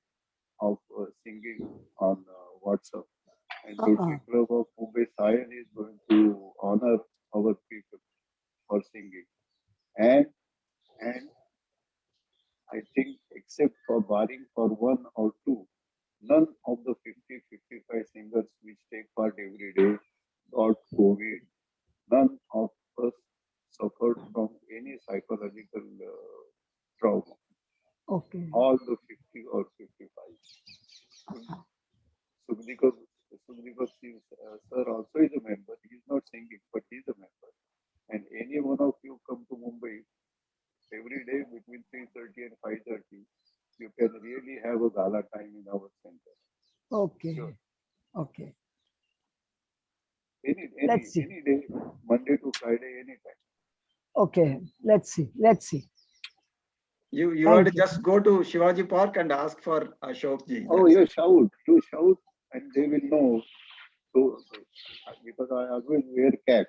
of singing on WhatsApp. And Rotary Club of Mumbai Sion is going to honor our people for singing. And I think except for barring for one or two, none of the 50-55 singers which take part every day got COVID. None of us suffered from any psychological trauma. Okay. All the 50 or 55. Sukhdeo sir also is a member. He is not singing, but he is a member. And any one of you come to Mumbai every day between 3:30 and 5:30, you can really have a gala time in our center. Okay. Sure. Okay. Any day, Monday to Friday, anytime. Okay. Let's see. You have to just go to Shivaji Park and ask for Ashokji. Oh, you shout, and they will know. So because I always wear cap,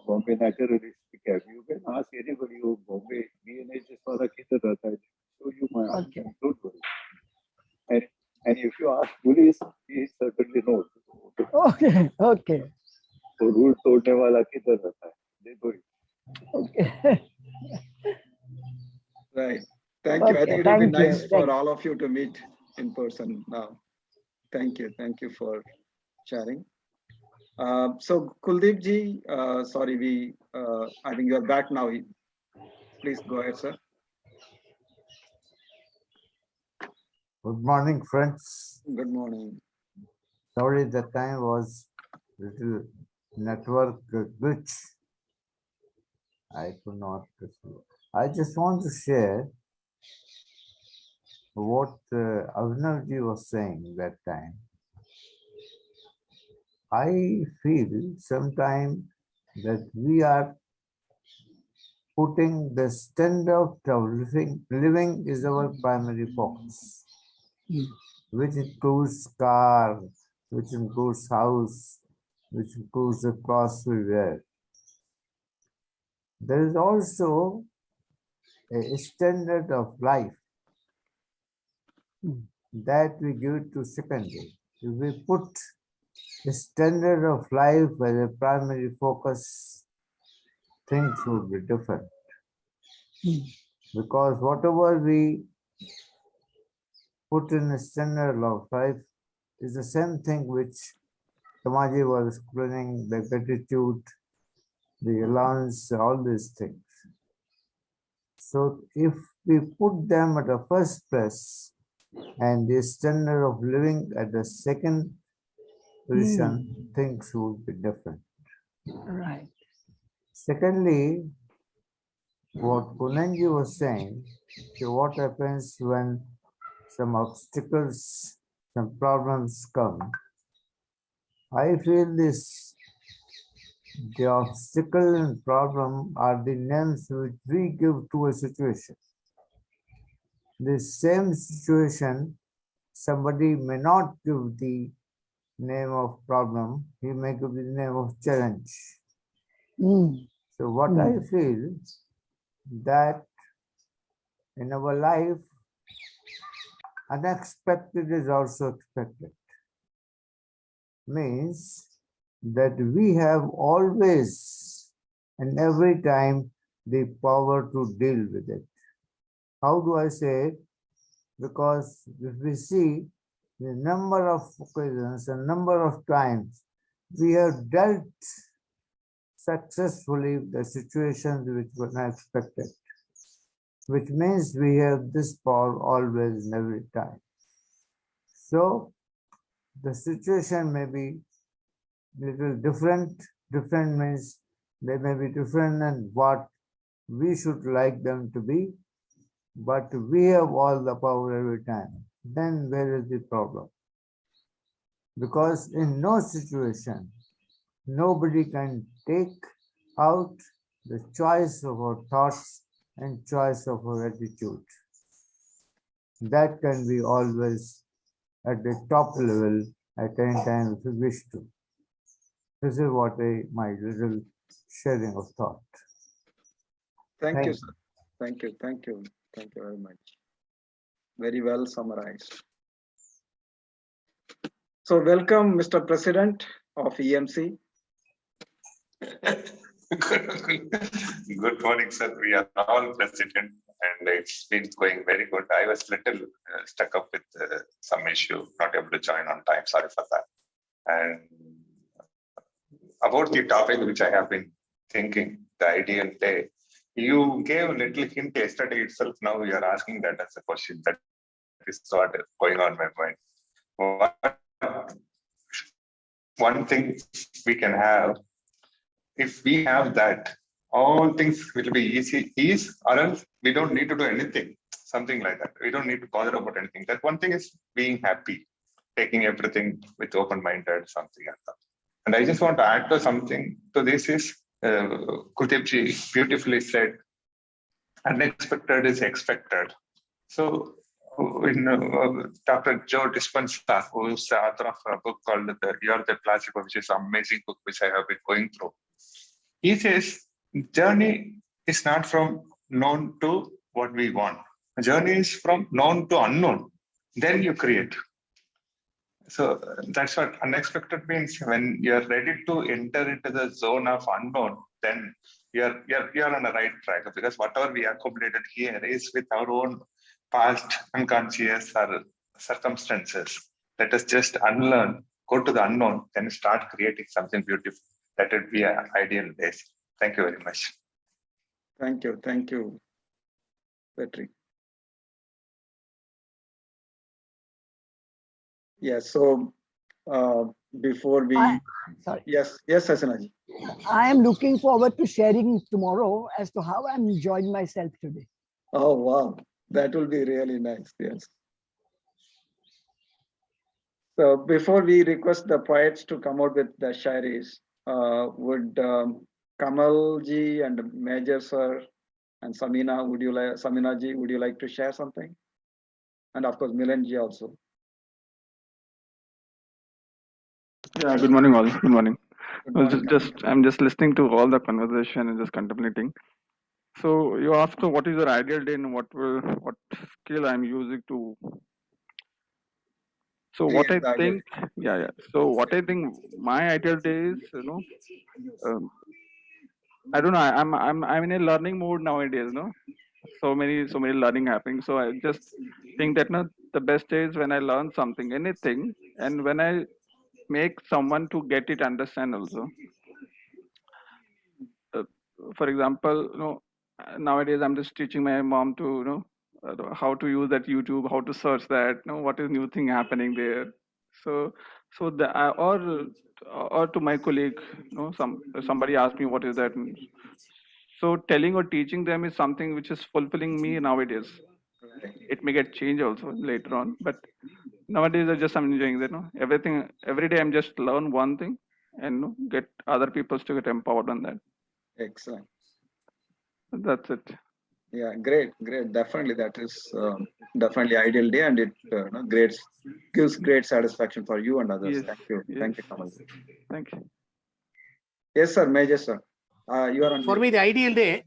Bombay naturalistic cap. You can ask anybody who Bombay BNHS वाला किधर रहता है. So you might don't worry. And if you ask police, he certainly knows. Okay. So rule तोड़ने वाला किधर रहता है. They know it. Okay. Right. Thank you. I think it would be nice for all of you to meet in person now. Thank you for sharing. So Kuldeep ji, sorry, I think you're back now. Please go ahead, sir. Good morning, friends. Good morning. Sorry, the time was little network glitch. I could not. I just want to share what Avnavji was saying that time. I feel sometimes that we are putting the standard of living is our primary focus, which includes car, which includes house, which includes the clothes we wear. There is also a standard of life that we give to secondary. If we put the standard of life as a primary focus, things would be different. Because whatever we put in a standard of life is the same thing which Kamaji was explaining, the gratitude, the allowance, all these things. So if we put them at the first place and the standard of living at the second position, things would be different. Right. Secondly, what Punanji was saying, so what happens when some obstacles, some problems come? I feel the obstacle and problem are the names which we give to a situation. The same situation, somebody may not give the name of problem, he may give the name of challenge. So what I feel that in our life, unexpected is also expected. Means that we have always and every time the power to deal with it. How do I say it? Because if we see the number of occasions and number of times we have dealt successfully with the situations which were not expected, which means we have this power always and every time. So the situation may be little different. Different means they may be different than what we should like them to be, but we have all the power every time. Then where is the problem? Because in no situation, nobody can take out the choice of our thoughts and choice of our attitude. That can be always at the top level at any time if you wish to. This is what my little sharing of thought. Thank you, sir. Thank you. Thank you. Thank you very much. Very well summarized. So welcome, Mr. President of EMC. Good morning, sir. We are all president and it's been going very good. I was little stuck up with some issue, not able to join on time. Sorry for that. And about the topic which I have been thinking, the ideal day, you gave a little hint yesterday itself. Now you are asking that as a question. That is what is going on in my mind. One thing we can have, if we have that, all things will be easy, or else we don't need to do anything, something like that. We don't need to bother about anything. That one thing is being happy, taking everything with open-minded, something like that. And I just want to add to something to this is, Kuldeepji beautifully said, unexpected is expected. So in Dr. Joe Dispenza, who is the author of a book called You Are the Placebo, which is an amazing book which I have been going through. He says, journey is not from known to what we want. A journey is from known to unknown. Then you create. So that's what unexpected means. When you're ready to enter into the zone of unknown, then you're on the right track, because whatever we accumulated here is with our own past unconscious or circumstances. Let us just unlearn, go to the unknown, then start creating something beautiful. That would be an ideal day. Thank you very much. Thank you, Patrick. Yes. So before we, Sorry. yes, Hasina ji. I am looking forward to sharing tomorrow as to how I'm enjoying myself today. Oh wow, that will be really nice. Yes. So before we request the poets to come out with the shairis, would Kamal ji and Major sir and Samina ji, would you like to share something? And of course, Milan ji also. Yeah, good morning all. Good morning. Good morning, I'm just listening to all the conversation and just contemplating. So you asked what is your ideal day and what skill I'm using to. So what I think, yeah. So what I think my ideal day is, I don't know. I'm in a learning mode nowadays. No, so many learning happening. So I just think that the best day is when I learn something, anything, and when I make someone to get it, understand also. For example, nowadays I'm just teaching my mom to how to use that YouTube, how to search that, what is new thing happening there. So or to my colleague, somebody asked me what is that. So telling or teaching them is something which is fulfilling me nowadays. It may get changed also later on, but nowadays I'm enjoying that. Everything every day I'm just learn one thing and get other people to get empowered on that. Excellent. That's it. Yeah, great. Definitely, that is definitely ideal day, and it gives great satisfaction for you and others. Yes, Thank you. yes. Thank you, Kamal. Thank you. Yes, sir. Major sir. You are on. For me, the ideal day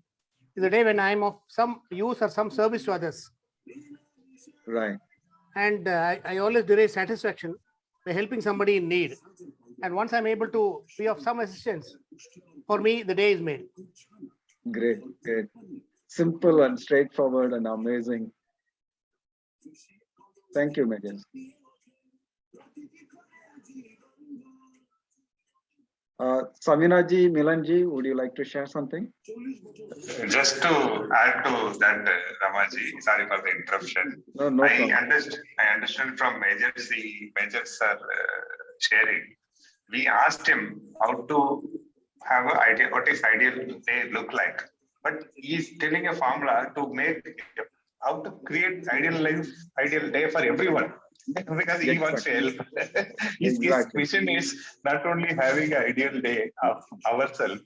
is the day when I am of some use or some service to others. Right. And I always derive satisfaction by helping somebody in need. And once I'm able to be of some assistance, for me, the day is made. Great. Simple and straightforward and amazing. Thank you, Major. Samina ji, Milan ji, would you like to share something? Just to add to that, Ramaji, sorry for the interruption. No problem. I understand from Major sir sharing. We asked him how to have an idea, what is ideal day look like. But he's telling a formula to make how to create ideal day for everyone. Because he wants to help. His vision is not only having an ideal day of ourselves,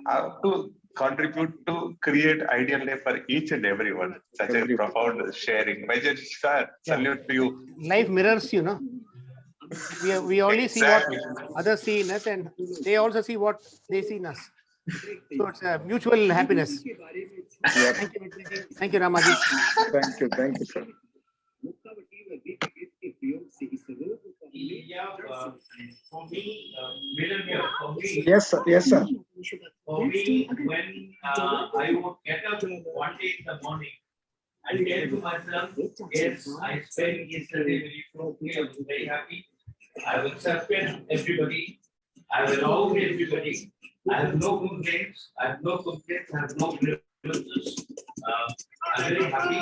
how to contribute to create ideal day for each and everyone. Such a profound sharing. Major sir, salute to you. Life mirrors you, no? We only see what others see in us, and they also see what they see in us. So it's a mutual happiness. Yeah. Thank you, Ramaji. Thank you, sir. Yes, sir. For me, when I would get up one day in the morning and tell to myself, yes, I spent yesterday very fruitfully, I was very happy. I will accept everybody. I will allow everybody. I have no complaints. I have no grievances. I'm very happy.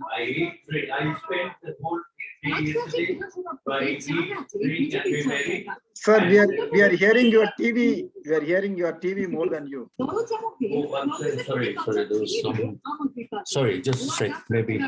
I spent the whole day yesterday by eating, drink, and be merry. Sir, we are hearing your TV. We are hearing your TV more than you. Oh, I'm sorry. There was some. Sorry, just a sec. Maybe.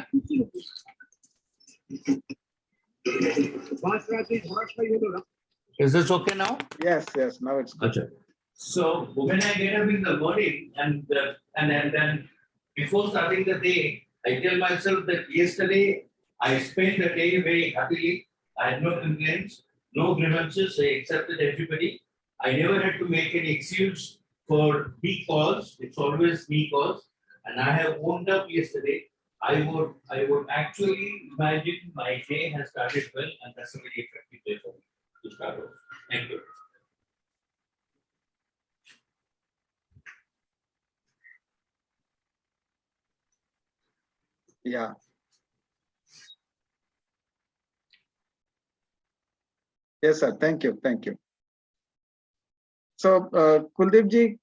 Is this okay now? Yes. Now it's good. Okay. So when I get up in the morning and then before starting the day, I tell myself that yesterday I spent the day very happily. I had no complaints, no grievances. I accepted everybody. I never had to make any excuse for me cause. It's always me cause. And I have owned up yesterday. I would actually imagine my day has started well, and that's a very effective day for me to start off. Thank you. Yeah. Yes, sir. Thank you. So, Kuldeep ji,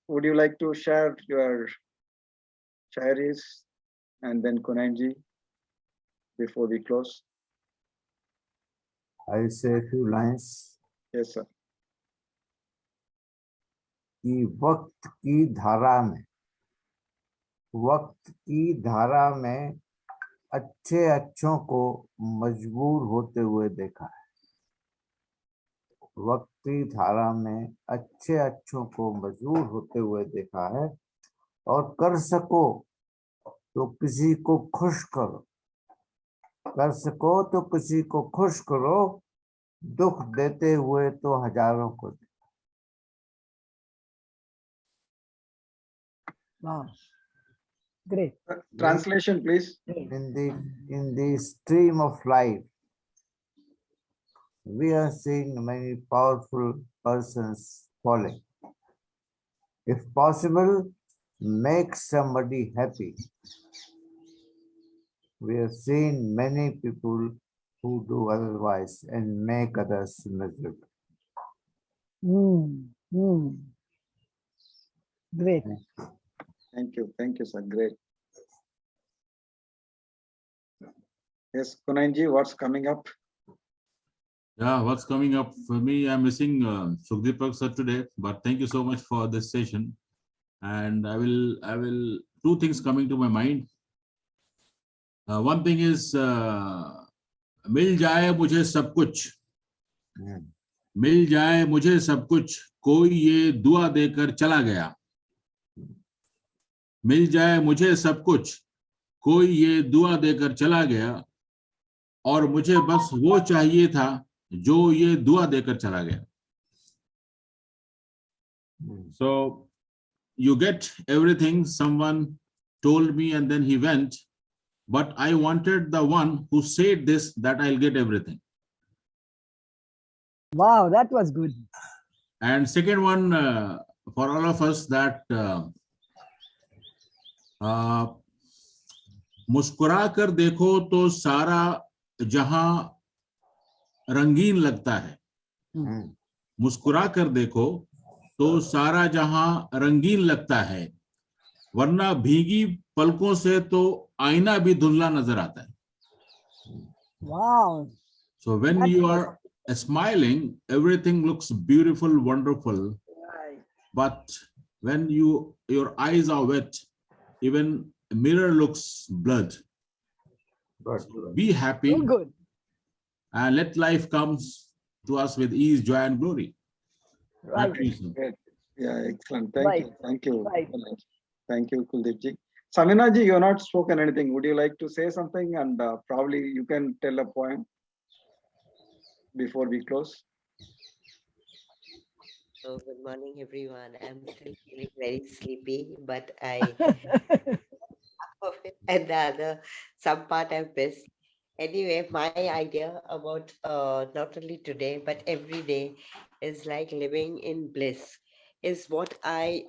would you like to share your shairis, and then Kunain ji? before we close? I'll say a few lines. Yes, sir. कि वक्त की धारा में अच्छे अच्छों को मजबूर होते हुए देखा है। वक्त की धारा में अच्छे अच्छों को मजबूर होते हुए देखा है, और कर सको तो किसी को खुश करो, कर सको तो किसी को खुश करो, दुख देते हुए तो हजारों को दे। Wow. Great. Translation, please. In the stream of life, we are seeing many powerful persons falling. If possible, make somebody happy. We have seen many people who do otherwise and make others miserable. Great. Thank you, sir. Great. Yes, Kunanji, what's coming up? Yeah, what's coming up for me? I'm missing Sukhdeepak sir today, but thank you so much for this session. And I will two things coming to my mind. One thing is मिल जाए मुझे सब कुछ, मिल जाए मुझे सब कुछ, कोई ये दुआ देकर चला गया। मिल जाए मुझे सब कुछ, कोई ये दुआ देकर चला गया, और मुझे बस वो चाहिए था जो ये दुआ देकर चला गया. So you get everything someone told me and then he went, but I wanted the one who said this, that I'll get everything. Wow, that was good. And second one, for all of us, that मुस्कुरा कर देखो तो सारा जहां रंगीन लगता है. मुस्कुरा कर देखो तो सारा जहां रंगीन लगता है, वरना भीगी पलकों से तो आईना भी धुंधला नजर आता है. Wow. So when you are smiling, everything looks beautiful, wonderful. Right. But when your eyes are wet, even a mirror looks blurred. Be happy. So good. And let life comes to us with ease, joy, and glory. Right. Great. Yeah, excellent. Thank Right. you. Thank you. Right. Thank you, Kuldeep ji. Samina ji, you have not spoken anything. Would you like to say something? And probably you can tell a poem before we close. So good morning, everyone. I'm still feeling very sleepy, but and the other, some part I've missed. Anyway, my idea about not only today, but every day is like living in bliss. Is what I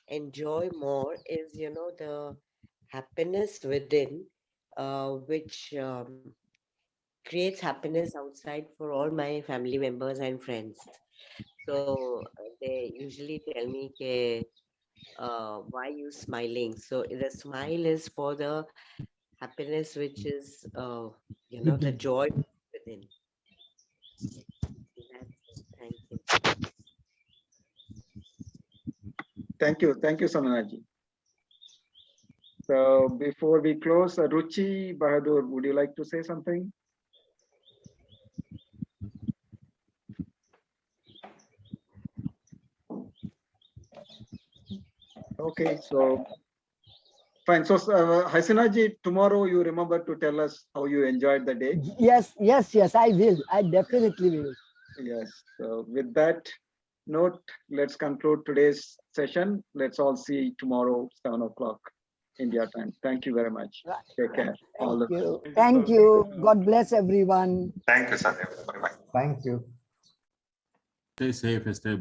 enjoy more is, the happiness within, which creates happiness outside for all my family members and friends. So they usually tell me, why you smiling? So the smile is for the happiness, which is, the joy within. Thank you. Thank you. Thank you, Samina ji. So before we close, Ruchi Bahadur, would you like to say something? Okay, so fine. So Hasina ji, tomorrow you remember to tell us how you enjoyed the day. Yes, I will. I definitely will. Yes. So with that note, let's conclude today's session. Let's all see tomorrow, 7 o'clock India time. Thank you very much. Take care. Thank you. Thank you. God bless everyone. Thank you, sir. Bye-bye. Thank you. Stay safe, stay